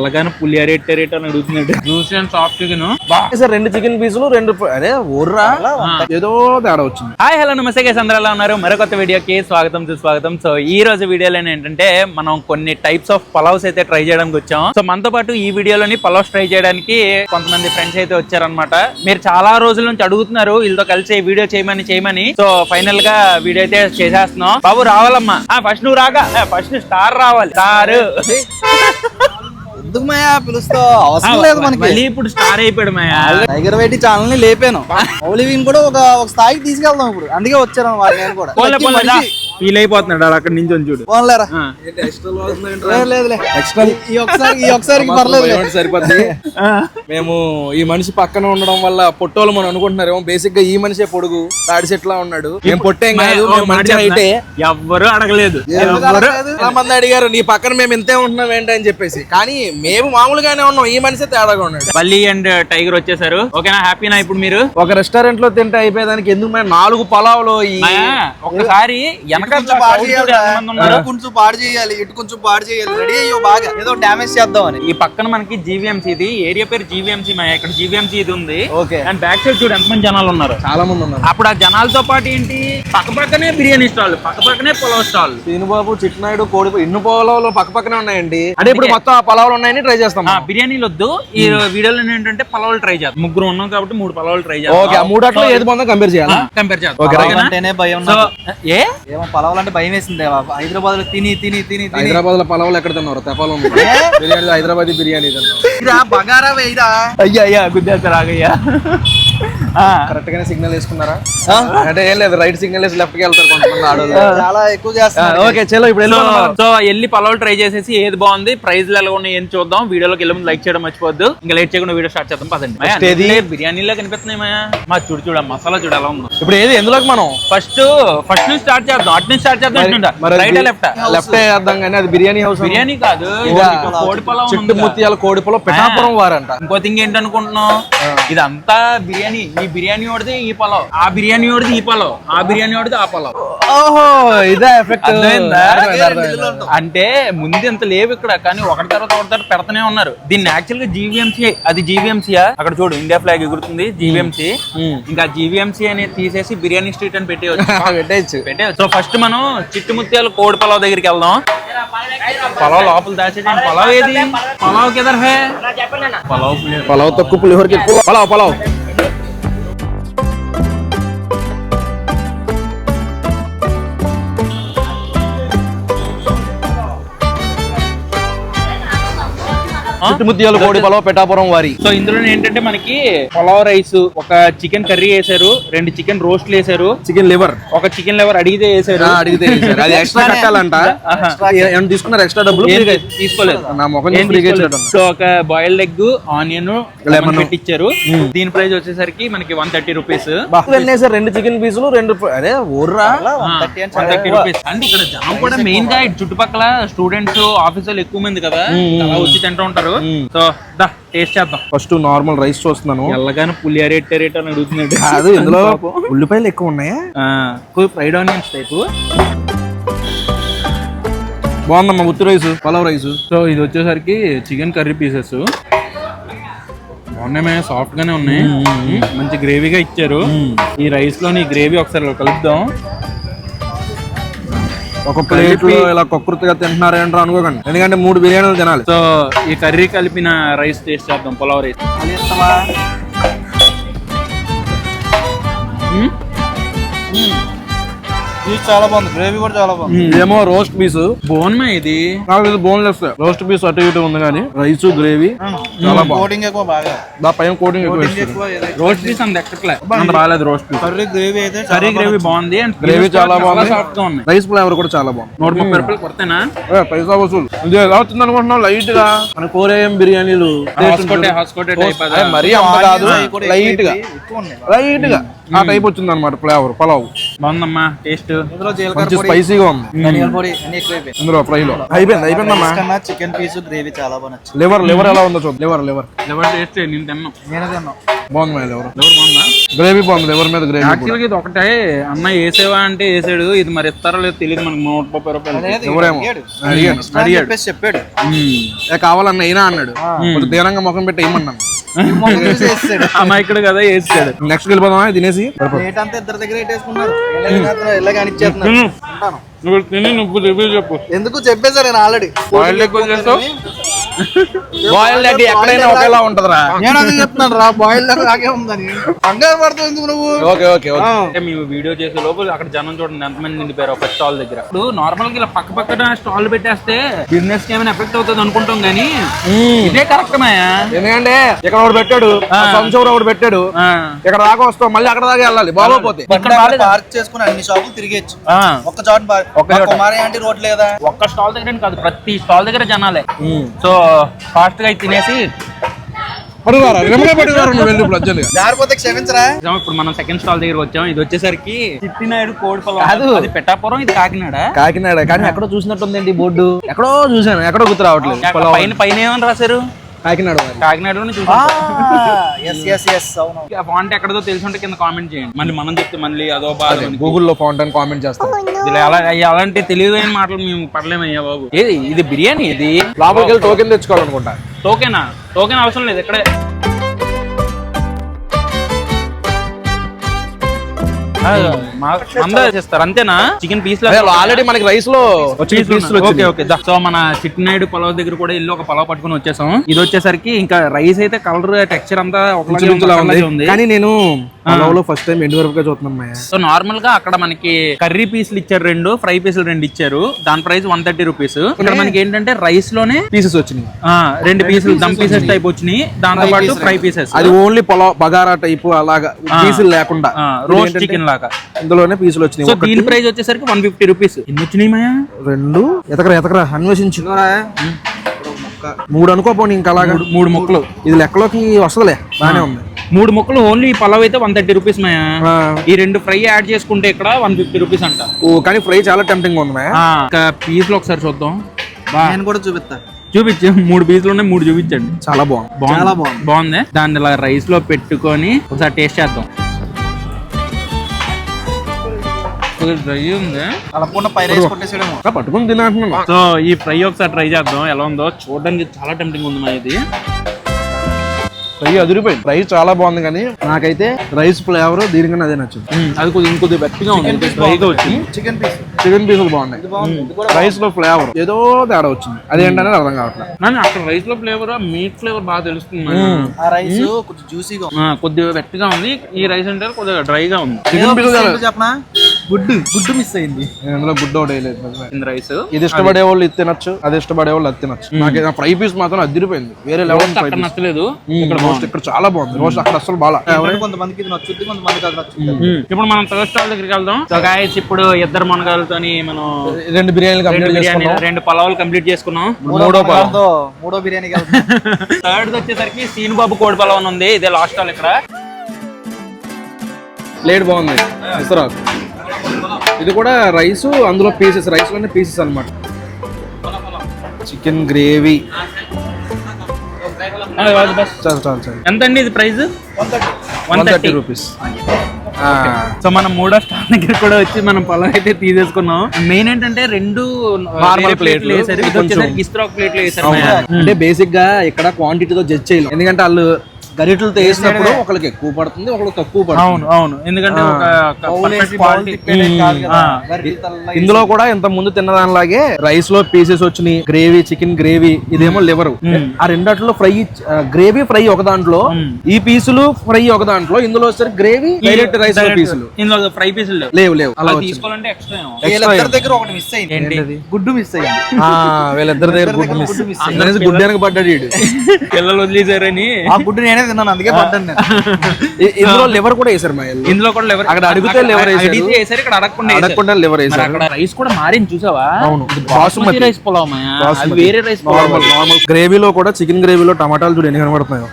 ఎల్లగానే పులియారు ఎట్టారేట అని అడుగుతున్నాడు. Juice and soft chicken sir 2 chicken పీసులు 2 అదే ఊర్రా ఏదో తేడా వచ్చింది. హాయ్ హలో నమస్తే గైస్, అందరూ ఎలా ఉన్నారు? మరొక వీడియోకి స్వాగతం సుస్వాగతం. సో ఈ రోజు వీడియోలో ఏంటంటే మనం కొన్ని టైప్స్ ఆఫ్ పలావ్స్ అయితే ట్రై చేయడానికి వచ్చాం. సో మనతో పాటు ఈ వీడియోలోని పలావ్స్ ట్రై చేయడానికి కొంతమంది ఫ్రెండ్స్ అయితే వచ్చారనమాట. మీరు చాలా రోజుల నుంచి అడుగుతున్నారు వీళ్ళతో కలిసి వీడియో చేయమని. సో ఫైనల్ గా వీడియో అయితే చేసేస్తున్నాం. బాబు రావాలమ్మా, ఫస్ట్ నువ్వు రాగా, ఫస్ట్ స్టార్ రావాలి. స్టార్ ఎందుకు మాయా పిలుస్తావు? అవసరం లేదు మనకి. మళ్ళీ ఇప్పుడు స్టార్ అయిపోయాడు మాయా. టైగర్ వైట్ ఛానల్ ని లేపాను. ఓలివిన్ కూడా ఒక స్థాయికి తీసుకెళ్దాం ఇప్పుడు. అందుకే వచ్చాను నేను కూడా. ఫీల్ అయిపోతున్నాడు అక్కడ నుంచి చూడు. పోన్లేరా సరిపోద్ది. మేము ఈ మనిషి పక్కన ఉండడం వల్ల పొట్టోళ్ళు మనం అనుకుంటున్నారు. బేసిక్ గా ఈ మనిషే పొడుగు తాడి చెట్లా ఉన్నాడు. మేము పొట్టేం కాదు, ఎవ్వరు అడగలేదు. చాలా మంది అడిగారు నీ పక్కన మేము ఇంతే ఉంటున్నాం ఏంటి అని చెప్పేసి. కానీ మేము మామూలుగానే ఉన్నాం, ఈ మనిషి తేడాగా ఉన్నాడు. బల్లి అండ్ టైగర్ వచ్చేసారు. ఓకేనా, హ్యాపీనా? ఇప్పుడు మీరు ఒక రెస్టారెంట్ లో తింటే అయిపోయేదానికి ఎందుకు 4 పలావులు ఒకసారి కొంచెం పాడు చేయాలి, ఇటు కొంచెం పాడు చేయాలి. రెడీ అయ్యో బాగా ఏదో డామేజ్ చేద్దామని. ఈ పక్కన మనకి జీవీఎంసీ, ఇది ఏరియా పేరు జీవీఎంసీ. ఇక్కడ జీవీఎంసీ ఇది ఉంది. ఓకే. అండ్ బ్యాక్ సైడ్ చూడు ఎంతమంది జనాలు ఉన్నారు. చాలా మంది ఉన్నారు. అప్పుడు ఆ జనాలతో పాటు ఏంటి, పక్కనే బిర్యానీ స్టాల్, పక్కనే పొలావ్ స్టాల్. శ్రీనుబాబు, చిట్నాయుడు, కోడి ఇన్ని పొలావులు పక్కనే ఉన్నాయండి. అంటే ఇప్పుడు మొత్తం ఆ పొలావులు ఉన్నాయని ట్రై చేస్తాం. బిర్యానీలు వద్దు, ఈ వీడియోలో ఏంటంటే పొలావులు ట్రై చేద్దాం. ముగ్గురు ఉన్నాం కాబట్టి 3 పొలావులు ట్రై చేద్దాం. ఓకే, ఆ 3 అట్లా ఏది బాగుందో కంపేర్ చేయాలి. కంపేర్ చేద్దాం. పొలావులు అంటే భయం వేసింది. హైదరాబాద్ లో తిని హైదరాబాద్ లో పొలావులు ఎక్కడ తిన్నారు? తెపాలు బిర్యానీ, హైదరాబాద్ బిర్యానీ బగారా వేయరా. అయ్యా గుద్దేస్తారు ఆగయ్యా. కరెక్ట్ గానే సిగ్నల్ వేసుకున్నారా? అంటే ఏం లేదు, రైట్ సిగ్నల్ వేసి లెఫ్ట్ కి వెళ్తారు కొంతమంది ఆడోళ్ళు. చాలా ఎక్కువ చేస్తారు. ఓకే చలో ఇప్పుడు సో వెళ్ళి పొలావులు ట్రై చేసేసి ఏది బాగుంది, ప్రైజ్ ఎలా ఉన్నాయి ఏం చూద్దాం. వీడియోలోకి వెళ్ళే ముందు లైక్ చేయడం మర్చిపోద్దు. ఇంకా లేట్ చేయకుండా వీడియో స్టార్ట్ చేద్దాం. పదండి. బిర్యానీలో కనిపిస్తున్నాయి మా చూడ మసాలా చూడ ఎలా ఉందో. ఇప్పుడు ఏది ఎందులోకి మనం ఫస్ట్ నుంచి స్టార్ట్ చేద్దాం. అటు నుంచి స్టార్ట్ చేద్దాం. రైట్ లెఫ్ట్ చేద్దాం. కానీ అది బిర్యానీ హౌస్. బిర్యానీ కాదు, కోడి పొలావ్. చుట్టు ముత్యాల కోడి పొలం పిఠాపురం వారంట. ఇంకో థింగ్ ఏంటనుకుంటున్నావు, ఇదంతా బిర్యానీ. ఈ బిర్యానీ వాడితే ఈ పొలావ్, ఆ బిర్యానీ వాడితే ఈ పొలావ్, ఆ బిర్యానీ వాడితే ఆ పొలావ్. ఓహో ఇదే ఎఫెక్ట్. అంటే ముందు ఇంత లేవు ఇక్కడ, కానీ ఒకటి తర్వాత పెడతానే ఉన్నారు. దీన్ని యాక్చువల్ గా జీవీఎంసీ, అది జీవీఎంసీయా? అక్కడ చూడు ఇండియా ఫ్లాగ్ ఎగురుతుంది, జీవీఎంసీ. ఇంకా జీవీఎంసీ అనేది తీసేసి బిర్యానీ స్ట్రీట్ అని పెట్టేయచ్చు. సో ఫస్ట్ మనం చిట్టుముత్యాల కోడి పొలావ్ దగ్గరికి వెళ్దాం. పొలావ్ లోపల దాచేటండి. పొలావ్ ఏది? పొలావ్ కిదర్ హై? పొలావ్ తక్కువ పులిహోరకి ఎక్కువ. పొలావ్ చుట్టుముత్యాలు కోడి పొలావ్ పిఠాపురం వారి. సో ఇందులో ఏంటంటే మనకి పొలావ్ రైస్, ఒక చికెన్ కర్రీ వేసారు, 2 చికెన్ రోస్ట్లు వేసారు, చికెన్ లివర్, ఒక చికెన్ లివర్ అడిగితే వేసారు. అది ఎక్స్ట్రా కట్టాలంట. తీసుకున్నారు ఎక్స్ట్రా డబ్బులు? తీసుకోలేదు. నా ముఖం. సో ఒక బాయిల్డ్ ఎగ్, ఆనియన్, లెమన్ పెట్టించారు. దీని ప్రైస్ వచ్చేసరికి మనకి 130 రూపీస్. 2 చికెన్ పీసులు 2 అదే ఊర్రా 130 రూపీస్. అంటే ఇక్కడ జనం కూడా మెయిన్ గా చుట్టుపక్కల స్టూడెంట్స్, ఆఫీసర్లు ఎక్కువ మంది కదా, అలా వచ్చి తింటూ ఉంటారు. సో టేస్ట్ చేద్దాం. ఫస్ట్ నార్మల్ రైస్ చూస్తున్నాను. ఎల్లగానే పులియారు ఎట్టారేట అని అడుగుతున్నాడు. కాదు, ఇందులో ఉల్లిపాయలు ఎక్కువ ఉన్నాయా? Fried onions type. బాగుందమ్మా ఉత్తి రైస్, పలావ్ రైస్. సో ఇది వచ్చేసరికి చికెన్ కర్రీ పీసెస్ బాగున్నాయి, సాఫ్ట్ గానే ఉన్నాయి, మంచి గ్రేవీగా ఇచ్చారు. ఈ రైస్ లోని గ్రేవీ ఒకసారి కలుపుదాం. ఒక ప్లేట్ లో ఇలా కొక్కుర్తిగా తింటున్నారేంటో అనుకోకండి, ఎందుకంటే 3 బిర్యానీలు తినాలి. సో ఈ కర్రీ కలిపిన రైస్ టేస్ట్ చేద్దాం. పులావ్ రైస్ చాలా బాగుంది, గ్రేవీ కూడా చాలా బాగుంది. ఏమో రోస్ట్ పీస్ బోన్ మా ఇది, నాకు బోన్లెస్. రోస్ట్ పీస్ అటు ఇటు ఉంది కానీ రైస్ గ్రేవీ చాలా బాగుంది. కోటింగ్ ఎక్కువ, బాగా పైన కోటింగ్ ఎక్కువ. రోస్ట్ పీస్ అంత ఎక్కట్లే, అంత బాగాలేదు. రోస్ట్ పీస్ కర్రీ గ్రేవీ అయితే కర్రీ గ్రేవీ బాగుంది, అండ్ గ్రేవీ చాలా బాగుంది, సాఫ్ట్ గా ఉంది. రైస్ ఫ్లేవర్ కూడా చాలా బాగుంది. 130 రూపాయలు కొడతానా? పైసా వసూలు. ఇది ఎలా అవుతుంది అనుకుంటున్నావు? లైట్ గా మన కోరేయం బిర్యానీలు మరీ అంత కాదు, లైట్ గా ఆ టైప్ వచ్చింది అనమాట ఫ్లేవర్. పలావ్ బాగుందమ్మా టేస్ట్, మంచి స్పైసీగా ఉంది. ఇందులో ఫ్రై లో అయిపోయిందమ్మా. చికెన్ పీస్ గ్రేవీ చాలా బాగా నచ్చింది. లివర్ ఎలా ఉందో చూద్దాం. లివర్ టేస్ట్ నేను తిన్నాను. బాగుంది మా ఎవరు ఎవరు బాగుందా? గ్రేవీ బాగుంది, ఎవరి మీద గ్రేవీ. యాక్చువల్గా ఇది ఒకటే అన్న వేసేవా అంటే వేసాడు, ఇది మరి ఇస్తారో లేదు తెలియదు మనకు. 130 రూపాయలు ఎవరేమో అడిగాడు చెప్పాడు కావాలన్న అయినా అన్నాడు. కొంచెం దీనంగా ముఖం పెట్టి ఏమన్నాను. అమాయకుడు కదా వేసాడు. నెక్స్ట్ వెళ్ళిపోదామా తినేసి. రేట్ అంతా ఇద్దరు దగ్గర రేటేసుకున్నారు ఎలా కానిచ్చేస్తున్నారు. నువ్వు తిని నువ్వు రివ్యూ చెప్పు. ఎందుకు చెప్పేశారు నేను ఆల్రెడీ. బాయిల్డ్ ఎగ్ చేస్తావు? బాయిల్డ్ ఎగ్ ఎక్కడైనా ఒకేలా ఉంటదిరా. నేను అదే చెప్తున్నాను రా, బాయిల్డ్ నాకే ఉందని. కంగారు పడుతుంది ఎందుకు నువ్వు. ఓకే ఓకే అంటే మేము వీడియో చేసే లోపల అక్కడ జనం చూడండి ఎంతమంది నిండిపోయారు ఒక స్టాల్ దగ్గర. ఇప్పుడు నార్మల్ గా ఇలా పక్క పక్కన స్టాల్ పెట్టేస్తే బిజినెస్ కి ఏమైనా ఎఫెక్ట్ అవుతుంది అనుకుంటాం కానీ ఇదే కరెక్ట్ మాయా. ఎందుకంటే ఇక్కడ ఒకటి పెట్టాడు, సంచూరు ఒకటి పెట్టాడు, ఇక్కడ దాకా వస్తాం మళ్ళీ అక్కడ దాకా వెళ్ళాలి. బాగోపోతే పార్క్ చేసుకుని అన్ని షాపులు తిరిగేచ్చు. ఒక్క చోట కుమారి అంటే రోడ్ లేదా. ఒక్క స్టాల్ దగ్గర కాదు, ప్రతి స్టాల్ దగ్గర జనాలే. సో ఫాస్ట్ గా తినేసి జారిపోతే క్షమించరా. ఇప్పుడు మనం సెకండ్ స్టాల్ దగ్గర వచ్చాం. ఇది వచ్చేసరికి చిట్టినాయుడు కోడి పొలం. అది పెట్టాపురం, ఇది కాకినాడ. కానీ ఎక్కడో చూసినట్టుందండి బోర్డు. ఎక్కడో చూసాను, ఎక్కడో గుర్తు రావట్లేదు. పైన ఏమని రాశారు? కాకినాడలోనే చూసాను. ఫాంట్ ఎక్కడదో తెలుసుంటే కింద కామెంట్ చేయండి. మళ్ళీ మనం చెప్తే మళ్ళీ అదో బాధ. గూగుల్లో ఫాంట్ అని కామెంట్ చేస్తాం. అలాంటి తెలియని మాటలు మేము పడలేమయ్యా బాబు. ఏది ఇది బిర్యానీ? ఇది లోపలికి వెళ్ళి టోకెన్ తెచ్చుకోవాలనుకుంటా. టోకెన్ అవసరం లేదు ఇక్కడే. చేస్తారు అంతేనా? చికెన్ పీస్ ఆల్రెడీ మనకి రైస్ లో సో మన చిట్టినాయుడు పొలవ్ దగ్గర కూడా ఇల్లు ఒక పొలవ్ పట్టుకుని వచ్చేసాం. ఇది వచ్చేసరికి ఇంకా రైస్ అయితే కలర్ టెక్స్చర్ అంతా ఉంది. కానీ నేను పొలవ్లో ఫస్ట్ టైం ఎండుమిరపకాయ చూస్తున్నాం. సో నార్మల్ గా అక్కడ మనకి కర్రీ పీసులు ఇచ్చారు, 2 ఫ్రై పీసులు 2 ఇచ్చారు. దాని ప్రైస్ 130 రూపీస్. ఇక్కడ మనకి ఏంటంటే రైస్ లోనే పీసెస్ వచ్చినాయి, 2 పీసులు దమ్ పీసెస్ టైప్ వచ్చినాయి. దాంతో పాటు ఫ్రై పీసెస్. అది ఓన్లీ పొలవ్ బగారా టైప్ అలాగా పీసులు లేకుండా రోస్ట్ చికెన్ లాగా ఇందులోనే పీసులు వచ్చినాయి. సో దీని ప్రైస్ వచ్చేసరికి 150 రూపీస్. ఎన్ని వచ్చినాయి మాయా? 2 ఎతకరా అన్వేషించు. 3 అనుకోపోని ఇంకా అలాగా 3 ముక్కలు. ఇది లెక్కలోకి వస్తుందిలే, బానే ఉంది. 3 ముక్కలు ఓన్లీ పలావ్ అయితే 130 రూపీస్ మాయా. ఈ 2 ఫ్రై యాడ్ చేసుకుంటే ఇక్కడ 150 రూపీస్ అంట. కానీ ఫ్రై చాలా టెంప్టింగ్ ఉంది. పీసులు ఒకసారి చూద్దాం. నేను కూడా చూపించు. 3 పీసులు ఉన్నాయి, 3 చూపించండి. చాలా బాగుంది. దాన్ని ఇలా రైస్ లో పెట్టుకొని ఒకసారి టేస్ట్ చేద్దాం. డ్రై ఉంది, పట్టుకుని తినేస్తున్నాను. సో ఈ ఫ్రై ఒకసారి ట్రై చేద్దాం ఎలా ఉందో. చూడడానికి చాలా టెంప్టింగ్ ఉంది మా. ఇది ఫ్రై అదిరిపోయింది. ఫ్రై చాలా బాగుంది, కానీ నాకైతే రైస్ ఫ్లేవర్ దీనికన్నా అదే నచ్చింది. అది ఇంకొద్ది గట్టిగా ఉంది. చికెన్ పీసులు బాగున్నాయి. రైస్ లో ఫ్లేవర్ ఏదో తేడా వచ్చింది, అదేంటనే అర్థం కావట్లేదు. అక్కడ రైస్ లో ఫ్లేవర్, మీట్ ఫ్లేవర్ బాగా తెలుస్తుంది. రైస్ కొంచెం జ్యూసీగా, కొద్దిగా గట్టిగా ఉంది. ఈ రైస్ అంటే కొద్దిగా డ్రైగా ఉంది. చికెన్ పీసులు చెప్పనా, గుడ్డు మిస్ అయింది. అందులో గుడ్డు ఒకటి వేయలేదు. రైస్ ఇది ఇష్టపడే వాళ్ళు ఇది తినచ్చు, అది ఇష్టపడే వాళ్ళు అది తినచ్చు. నాకు ఫ్రై పీస్ మాత్రం అదిరిపోయింది. వేరే లెవెల్ నచ్చలేదు. ఇక్కడ చాలా బాగుంది. రోస్ట్ అక్కడ అసలు బాగా. కొంతమందికి ఇది నచ్చుద్ది, కొంతమందికి అది నచ్చుద్ది. ఇప్పుడు మనం థర్డ్ స్టాల్ దగ్గరికి వెళ్దాం. సో గైస్ ఇప్పుడు 2 మునగాలతోని మనం 2 బిర్యానీలు 2 పలావులు కంప్లీట్ చేసుకున్నాం. మూడో బిర్యానీ. థర్డ్ వచ్చేసరికి సీను బాబు కోడి పలావ్ అని ఉంది. ఇదే లాస్ట్ స్టాల్. ఇక్కడ ప్లేట్ బాగుంది. ఇది కూడా రైస్, అందులో పీసెస్, రైస్ లోనే పీసెస్ అన్నమాట. చికెన్ గ్రేవీ ఎంత అండి ఇది ప్రైస్? 130 రూపీస్. సో మనం 3వ స్టాల్ దగ్గర కూడా వచ్చి మనం పలావ్ అయితే తీసేసుకున్నాం. మెయిన్ ఏంటంటే 2 ప్లేట్లు వేసారు, ఇస్త్రాక్ ప్లేట్లు వేసారు. అంటే బేసిక్ గా ఇక్కడ క్వాంటిటీతో జడ్జ్ చేయలేం, ఎందుకంటే వాళ్ళు గరిటలతో వేసినప్పుడు ఒకరికి ఎక్కువ పడుతుంది, ఒకరికి తక్కువ పడుతుంది. అవును ఎందుకంటే ఇందులో కూడా ఇంత ముందు తిన్నదానిలాగే రైస్ లో పీసెస్ వచ్చినాయి. గ్రేవీ, చికెన్ గ్రేవీ, ఇదేమో లివర్. ఆ రెండిట్లో ఫ్రై, గ్రేవీ ఫ్రై ఒక దాంట్లో, ఈ పీసులు ఫ్రై ఒక దాంట్లో. ఇందులో వచ్చేసరికి గ్రేవీ, డైరెక్ట్ రైస్ పీసులు. ఇందులో ఫ్రై పీసులు లేవు. అలా తీసుకోవాలంటే ఎక్స్ట్రా. దగ్గర ఒకటి మిస్ అయింది, గుడ్డు మిస్ అయింది. వీళ్ళిద్దరి దగ్గర గుడ్డు మిస్. గుడ్డానికి పడ్డాడు వీడు. పిల్లలు వదిలేసారని ఆ గుడ్డు నేనే తిన్నాను, అందుకే పడ్డాను నేను. ఇందులో లివర్ కూడా వేసారు మా. ఇందులో కూడా లివర్. అక్కడ అడిగితే లివర్ వేసారు, ఇక్కడ అడగకుండా లివర్ వేసారు. అక్కడ రైస్ కూడా మారింది చూసావా? అవును, బాస్మతి రైస్ పులావ్. వేరే రైస్ నార్మల్ గ్రేవీలో కూడా, చికెన్ గ్రేవీలో టమాటాలు చూడు ఎన్ని కనబడుతున్నాయో.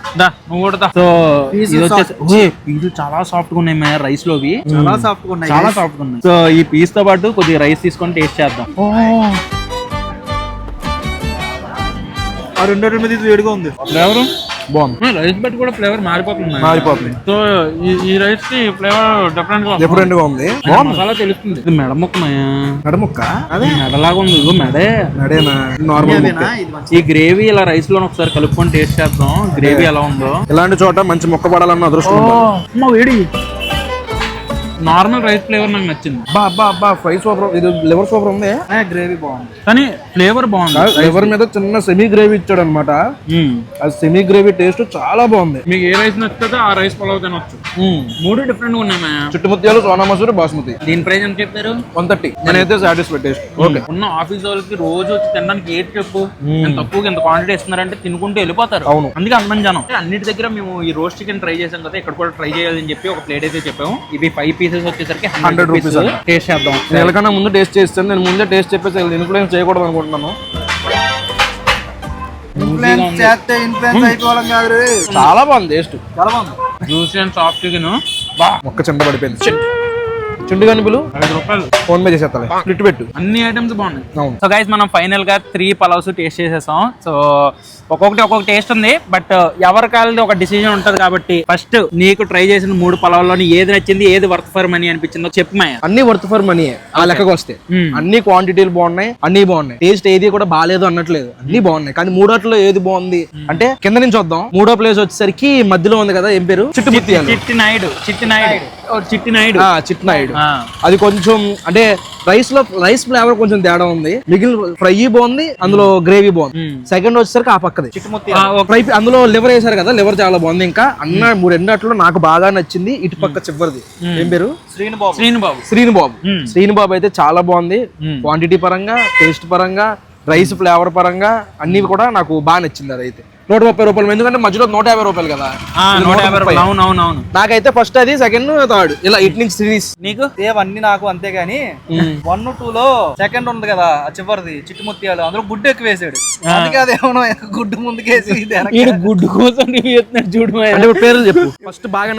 నువ్వు కూడా. సో పీసులు చాలా సాఫ్ట్ గా ఉన్నాయి మా. రైస్ లోవి చాలా సాఫ్ట్ గా ఉన్నాయి. సో ఈ పీస్ తో పాటు కొద్దిగా రైస్ తీసుకొని టేస్ట్ చేద్దాం. ఆ రెండో మీద ఇది వేడిగా ఉంది. ఫ్లేవర్ బాగుంది. రైస్ బట్టి కూడా ఫ్లేవర్ మారిపోతుంది. మారిపోతుంది. సో ఈ రైస్ కి ఫ్లేవర్ డిఫరెంట్ గా ఉంది. మసాలా తెలుస్తుంది. ఇది మెడ ముక్కమయ్యా, నడముక్క అదే మెడలాగా ఉంది. ఇదిగో మెడే. నడేనా నార్మల్. ఈ గ్రేవీ ఇలా రైస్ లో ఒకసారి కలుపుకొని టేస్ట్ చేద్దాం గ్రేవీ ఎలా ఉందో. ఇలాంటి చోట మంచి మొక్క పడాలన్న అదృష్టం ఉండాలి. వేడి నార్మల్ రైస్ ఫ్లేవర్ నాకు నచ్చింది. బా ఫ్రై సూపర్. ఇది లివర్ సూపర్ ఉంది. గ్రేవీ బాగుంది కానీ ఫ్లేవర్ బాగుంది. లివర్ మీద చిన్న సెమీ గ్రేవీ ఇచ్చాడు అనమాట. ఆ సెమీ గ్రేవీ టేస్ట్ చాలా బాగుంది. మీకు ఏ రైస్ నచ్చుతుందో ఆ రైస్ పలావ్ తినొచ్చు. 3 డిఫరెంట్ ఉన్నాయి. చుట్టుముత్యాలు, సోనా మసూరి, బాస్మతి. దీని ప్రైస్ ఎంత చెప్పారు? 130. నేనైతే సాటిస్ఫైడ్ టేస్ట్. ఓకే. ఉన్న ఆఫీస్ వాళ్ళకి రోజు వచ్చి తినడానికి ఏది చెప్పు తక్కువగా ఎంత క్వాంటిటీ ఇస్తున్నారంటే తినుకుంటూ వెళ్ళిపోతారు. అవును. అందుకే అంతమంది జనం. అన్నిటి దగ్గర మేము ఈ రోస్ట్ చికెన్ ట్రై చేసాం కదా, ఇక్కడ కూడా ట్రై చేయాలని చెప్పి ఒక ప్లేట్ అయితే చెప్పాము. ఇవి 5 పీసెస్ వచ్చేసరికి 100 రూపీస్. టేస్ట్ చేద్దాం. ఎలాకన్నా ముందు టేస్ట్ చేస్తాను. నేను ముందే టేస్ట్ చెప్పేసి ఇన్ఫ్లుయెన్స్ చేయకూడదు అనుకుంటున్నాను. ఇన్ఫ్లుయెన్స్ చేస్తే ఇన్ఫ్లుయెన్స్ అయిపోవాలని కాదు. చాలా బాగుంది టేస్ట్. చాలా బాగుంది. Juicy and soft chicken. మొక్క చెండ పడిపోయింది. చుండు కనుపులు 5 రూపాయలు. ఫోన్ పే చేసేస్తా. స్ప్లిట్ పెట్టు. అన్ని ఐటమ్స్ బాగున్నాయి. అవును. సో గైస్ మనం ఫైనల్ గా 3 పలావ్స్ టేస్ట్ చేసేసాం. సో ఒక్కొక్క టేస్ట్ ఉంది. బట్ ఎవరి కాళ్ళది ఒక డిసిజన్ ఉంటది కాబట్టి ఫస్ట్ నీకు ట్రై చేసిన 3 పలావ్లోని ఏది నచ్చింది, ఏది వర్త్ ఫర్ మనీ అనిపించిందో చెప్పు మాయ. అన్ని వర్త్ ఫర్ మనీ. ఆ లెక్కకు వస్తే అన్ని క్వాంటిటీలు బాగున్నాయి, అన్ని బాగున్నాయి. టేస్ట్ ఏది కూడా బాగాలేదు అన్నట్లేదు, అన్ని బాగున్నాయి. కానీ మూడోట్లో ఏది బాగుంది అంటే కింద నుంచి వద్దాం. 3వ ప్లేస్ వచ్చేసరికి మధ్యలో ఉంది కదా, ఏం పేరు? చిట్టుముత్యాలు. చిట్టినాయుడు. అది కొంచెం అంటే రైస్ ఫ్లేవర్ కొంచెం తేడా ఉంది. మిగిలిన ఫ్రై బాగుంది, అందులో గ్రేవీ బాగుంది. సెకండ్ వచ్చేసరికి ఆ పక్కది ఫ్రై, అందులో లివర్ వేసారు కదా, లివర్ చాలా బాగుంది. ఇంకా అన్న రెండట్లో నాకు బాగా నచ్చింది ఇటు పక్క చివరిది. ఏం పేరు? శ్రీనుబాబు అయితే చాలా బాగుంది. క్వాంటిటీ పరంగా, టేస్ట్ పరంగా, రైస్ ఫ్లేవర్ పరంగా అన్ని కూడా నాకు బాగా నచ్చింది. అదైతే 130 రూపాయలు. ఎందుకంటే మధ్యలో 150 రూపాయలు కదా. 150. అవును. నాకైతే ఫస్ట్ అది, సెకండ్, థర్డ్, ఇలా ఇటు నుంచి సిరీస్. నీకు అన్ని నాకు అంతే గానీ 1, 2 లో సెకండ్ ఉంది కదా ఆ చివరిది చిట్టుముత్యాలు, అందులో గుడ్డు ఎక్కువ వేసాడు. అందుకే అదేమో గుడ్డు ముందుకేసి గుడ్డు కోసం చూడు. అంటే పేర్లు చెప్పు. ఫస్ట్ బాగా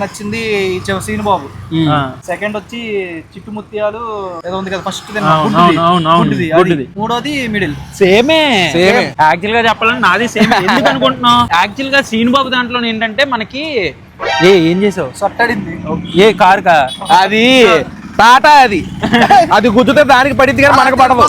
నచ్చింది శ్రీనుబాబు. సెకండ్ వచ్చి చిట్టుముత్యాలు ఏదో ఉంది కదా, ఫస్ట్ మూడోది మిడిల్. సేమే. యాక్చువల్ గా చెప్పాలంటే నాది సేమ్. ఎందుకు అనుకుంటున్నావు? యాక్చువల్ గా శ్రీనుబాబు దాంట్లో ఏంటంటే మనకి ఏం చేసావు? సొట్టడింది. ఏ కార్ కా? అది టాటా. అది గుద్దుతే దానికి పడిద్ది కానీ మనకు పడదు.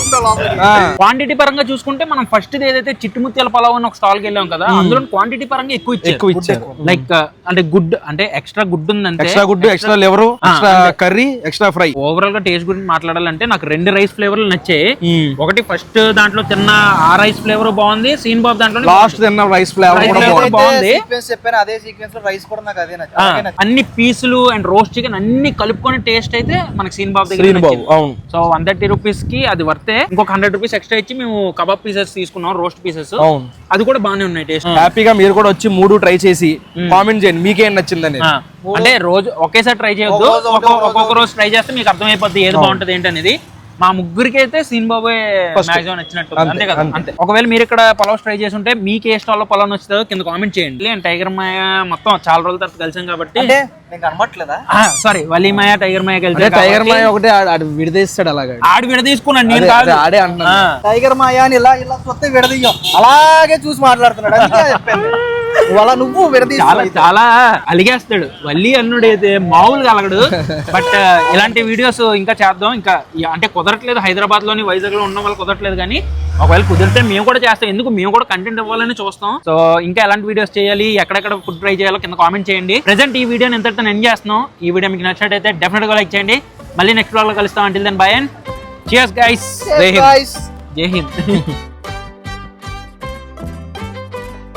క్వాంటిటీ పరంగా చూసుకుంటే మనం ఫస్ట్ ఏదైతే చిట్టుముత్యాల పలావ్ అని ఒక స్టాల్ కి వెళ్ళాం కదా, అందులో క్వాంటిటీ పరంగా ఎక్కువ ఇచ్చారు. లైక్ అంటే గుడ్, అంటే ఎక్స్ట్రా గుడ్ ఉందంటే, extra good, extra liver, extra curry, extra fry. Overall గా టేస్ట్ గురించి మాట్లాడాలంటే నాకు 2 రైస్ ఫ్లేవర్లు నచ్చాయి. ఒకటి ఫస్ట్ దాంట్లో తిన్న ఆ రైస్ ఫ్లేవర్ బాగుంది. శ్రీనుబాబు దాంట్లో లాస్ట్ తిన్న రైస్ ఫ్లేవర్ బాగుంది. చెప్పాను అదే సీక్వెన్స్ లో రైస్ కూడా నాకు అదే నచ్చింది. అన్ని పీసులు అండ్ రోస్ట్ చికెన్ అన్ని కలుపుకొని టేస్ట్ అయితే మనకి శ్రీనుబాబు దగ్గర. అవును. సో 130 రూపీస్ కి అది వర్తే. ఇంకొక 100 రూపీస్ ఎక్స్ట్రా ఇచ్చి మేము కబాబ్ పీసెస్ తీసుకున్నాం, రోస్ట్ పీసెస్. అది కూడా బాగానే ఉన్నాయి టేస్ట్. హ్యాపీగా మీరు కూడా వచ్చి 3 ట్రై చేసి కామెంట్ చేయండి మీకేం నచ్చిందని. అంటే రోజు ఒకేసారి ట్రై చేయొద్దు, ఒక్కొక్క రోజు ట్రై చేస్తే మీకు అర్థమైపోద్ది ఏది బాగుంటది ఏంటి అనేది. మా ముగ్గురికి అయితే శ్రీనుబాబు మాక్సిమం నచ్చినట్టు. అంతే కదా. అంతే. ఒకవేళ మీరు ఇక్కడ పలావ్ ట్రై చేసి ఉంటే మీకు ఏ స్టాల్ లో పలావ్ నచ్చుతుందో కింద కామెంట్ చేయండి. టైగర్ మాయ మొత్తం చాలా రోజుల తర్వాత కలిసాం కాబట్టి. సారీ, వలీ మాయ, టైగర్ మాయ కలిసి. టైగర్ మాయ ఒకటే విడదీస్తాడు. అలాగే ఆడు విడదీసుకున్నాడు, నేను కాదు. ఆడే అంటున్నా. టైగర్ మాయ అని ఇలా చూస్తే విడదీయం, అలాగే చూసి మాట్లాడుతున్నాడు. వాళ్ళ నువ్వు చాలా అలిగేస్తాడు. వల్లి అన్నుడు అయితే మామూలుగా అలగడు. బట్ ఇలాంటి వీడియోస్ ఇంకా చేద్దాం. ఇంకా అంటే కుదరట్లేదు, హైదరాబాద్ లోని, వైజాగ్ లో ఉన్న వాళ్ళు కుదరట్లేదు. కానీ ఒకవేళ కుదిరితే మేము కూడా చేస్తాం. ఎందుకు, మేము కూడా కంటెంట్ ఇవ్వాలని చూస్తాం. సో ఇంకా ఎలాంటి వీడియోస్ చేయాలి, ఎక్కడెక్కడ ఫుడ్ ట్రై చేయాలో కింద కామెంట్ చేయండి. ప్రెసెంట్ ఈ వీడియోని ఎంతటితో ఎండ్ చేస్తున్నాం. ఈ వీడియో మీకు నచ్చినట్టయితే డెఫినెట్ గా లైక్ చేయండి. మళ్ళీ నెక్స్ట్ వ్లాగ్ లో కలుస్తాం. Until then bye and cheers guys. జై హింద్.